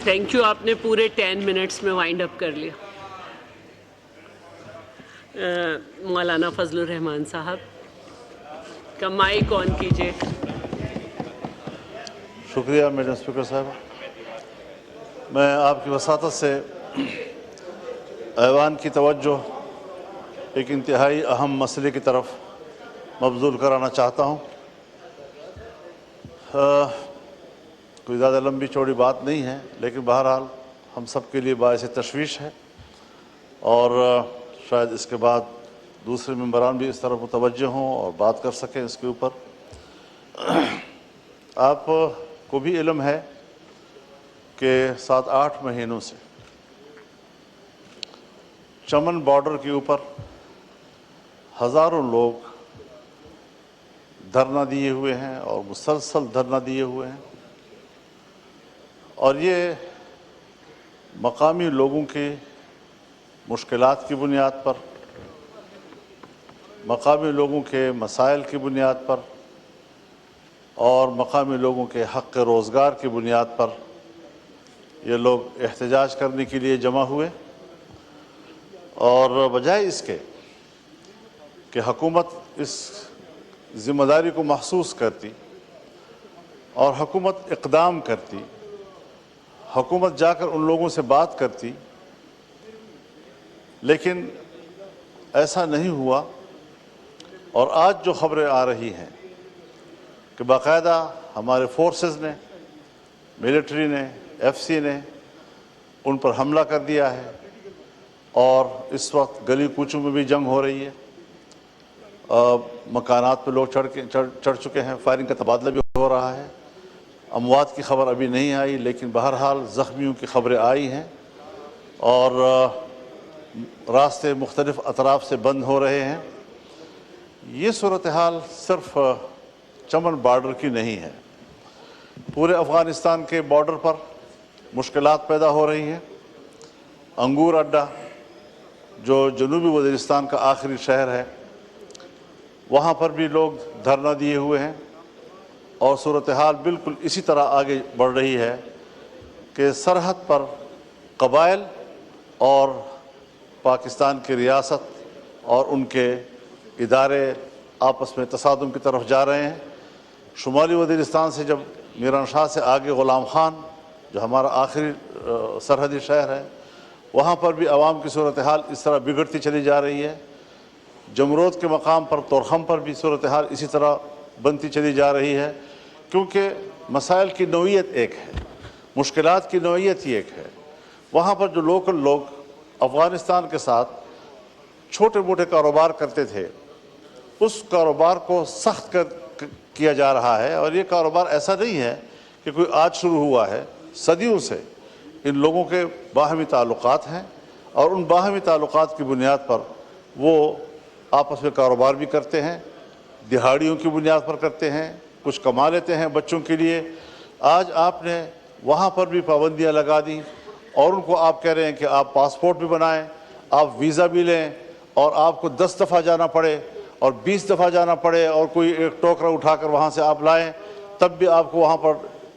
Thank you. آپ نے پورے 10 منٹس میں وائنڈ اپ کر لیا. مولانا فضل الرحمان صاحب کا مائک آن کیجیے. شکریہ میڈم اسپیکر صاحب. میں آپ کی وساطت سے ایوان کی توجہ ایک انتہائی اہم مسئلے کی طرف مبذول کرانا چاہتا ہوں. کوئی زیادہ لمبی چوڑی بات نہیں ہے، لیکن بہرحال ہم سب کے لیے باعث تشویش ہے، اور شاید اس کے بعد دوسرے ممبران بھی اس طرف متوجہ ہوں اور بات کر سکیں اس کے اوپر. آپ کو بھی علم ہے کہ 7-8 مہینوں سے چمن بارڈر کے اوپر ہزاروں لوگ دھرنا دیے ہوئے ہیں اور مسلسل دھرنا دیے ہوئے ہیں، اور یہ مقامی لوگوں کی مشکلات کی بنیاد پر، مقامی لوگوں کے مسائل کی بنیاد پر اور مقامی لوگوں کے حق روزگار کی بنیاد پر یہ لوگ احتجاج کرنے کے لیے جمع ہوئے. اور بجائے اس کے کہ حکومت اس ذمہ داری کو محسوس کرتی اور حکومت اقدام کرتی، حکومت جا کر ان لوگوں سے بات کرتی، لیکن ایسا نہیں ہوا. اور آج جو خبریں آ رہی ہیں کہ باقاعدہ ہمارے فورسز نے، ملٹری نے، ایف سی نے ان پر حملہ کر دیا ہے، اور اس وقت گلی کوچوں میں بھی جنگ ہو رہی ہے. مکانات پہ لوگ چڑھ چکے ہیں، فائرنگ کا تبادلہ بھی ہو رہا ہے. اموات کی خبر ابھی نہیں آئی، لیکن بہرحال زخمیوں کی خبریں آئی ہیں، اور راستے مختلف اطراف سے بند ہو رہے ہیں. یہ صورتحال صرف چمن بارڈر کی نہیں ہے، پورے افغانستان کے بارڈر پر مشکلات پیدا ہو رہی ہیں. انگور اڈہ جو جنوبی وزیرستان کا آخری شہر ہے، وہاں پر بھی لوگ دھرنا دیے ہوئے ہیں، اور صورتحال بالکل اسی طرح آگے بڑھ رہی ہے کہ سرحد پر قبائل اور پاکستان کی ریاست اور ان کے ادارے آپس میں تصادم کی طرف جا رہے ہیں. شمالی وزیرستان سے جب میران شاہ سے آگے غلام خان جو ہمارا آخری سرحدی شہر ہے، وہاں پر بھی عوام کی صورتحال اس طرح بگڑتی چلی جا رہی ہے. جمرود کے مقام پر تورخم پر بھی صورتحال اسی طرح بنتی چلی جا رہی ہے، کیونکہ مسائل کی نوعیت ایک ہے، مشکلات کی نوعیت ہی ایک ہے. وہاں پر جو لوکل لوگ افغانستان کے ساتھ چھوٹے موٹے کاروبار کرتے تھے، اس کاروبار کو سخت کیا جا رہا ہے. اور یہ کاروبار ایسا نہیں ہے کہ کوئی آج شروع ہوا ہے، صدیوں سے ان لوگوں کے باہمی تعلقات ہیں، اور ان باہمی تعلقات کی بنیاد پر وہ آپس میں کاروبار بھی کرتے ہیں، دہاڑیوں کی بنیاد پر کرتے ہیں، کچھ کما لیتے ہیں بچوں کے لیے. آج آپ نے وہاں پر بھی پابندیاں لگا دی، اور ان کو آپ کہہ رہے ہیں کہ آپ پاسپورٹ بھی بنائیں، آپ ویزا بھی لیں، اور آپ کو 10 دفعہ جانا پڑے اور 20 دفعہ جانا پڑے، اور کوئی ایک ٹوکرا اٹھا کر وہاں سے آپ لائیں تب بھی آپ کو وہاں پر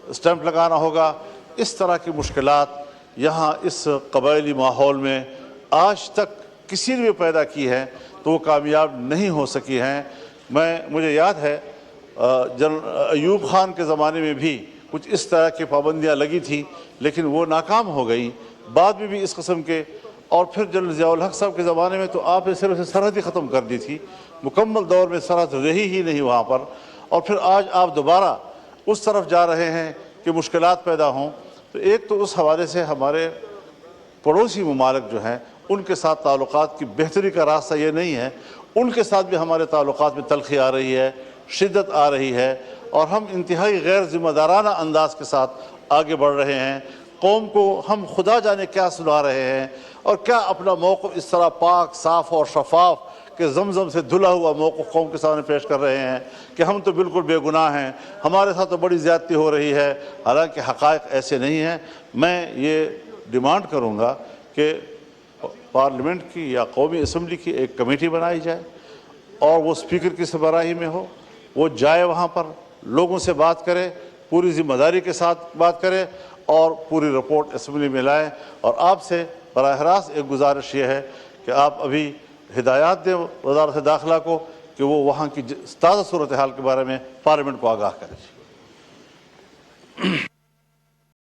اسٹیمپ لگانا ہوگا. اس طرح کی مشکلات یہاں اس قبائلی ماحول میں آج تک کسی نے بھی پیدا کی ہے تو وہ کامیاب نہیں ہو سکی ہیں. مجھے یاد ہے جنرل ایوب خان کے زمانے میں بھی کچھ اس طرح کی پابندیاں لگی تھیں، لیکن وہ ناکام ہو گئیں. بعد میں بھی اس قسم کے، اور پھر جنرل ضیاء الحق صاحب کے زمانے میں تو آپ نے صرف سرحد ہی ختم کر دی تھی، مکمل دور میں سرحد رہی ہی نہیں وہاں پر. اور پھر آج آپ دوبارہ اس طرف جا رہے ہیں کہ مشکلات پیدا ہوں. تو ایک تو اس حوالے سے ہمارے پڑوسی ممالک جو ہیں ان کے ساتھ تعلقات کی بہتری کا راستہ یہ نہیں ہے، ان کے ساتھ بھی ہمارے تعلقات میں تلخی آ رہی ہے، شدت آ رہی ہے، اور ہم انتہائی غیر ذمہ دارانہ انداز کے ساتھ آگے بڑھ رہے ہیں. قوم کو ہم خدا جانے کیا سنا رہے ہیں، اور کیا اپنا موقف اس طرح پاک صاف اور شفاف کہ زمزم سے دھلا ہوا موقف قوم کے سامنے پیش کر رہے ہیں کہ ہم تو بالکل بے گناہ ہیں، ہمارے ساتھ تو بڑی زیادتی ہو رہی ہے. حالانکہ حقائق ایسے نہیں ہیں. میں یہ ڈیمانڈ کروں گا کہ پارلیمنٹ کی یا قومی اسمبلی کی ایک کمیٹی بنائی جائے، اور وہ اسپیکر کی سربراہی میں ہو، وہ جائے وہاں پر لوگوں سے بات کرے، پوری ذمہ داری کے ساتھ بات کرے، اور پوری رپورٹ اسمبلی میں لائیں، اور آپ سے براہ راست ایک گزارش یہ ہے کہ آپ ابھی ہدایات دیں وزارت داخلہ کو کہ وہ وہاں کی تازہ صورتحال کے بارے میں پارلیمنٹ کو آگاہ کریں۔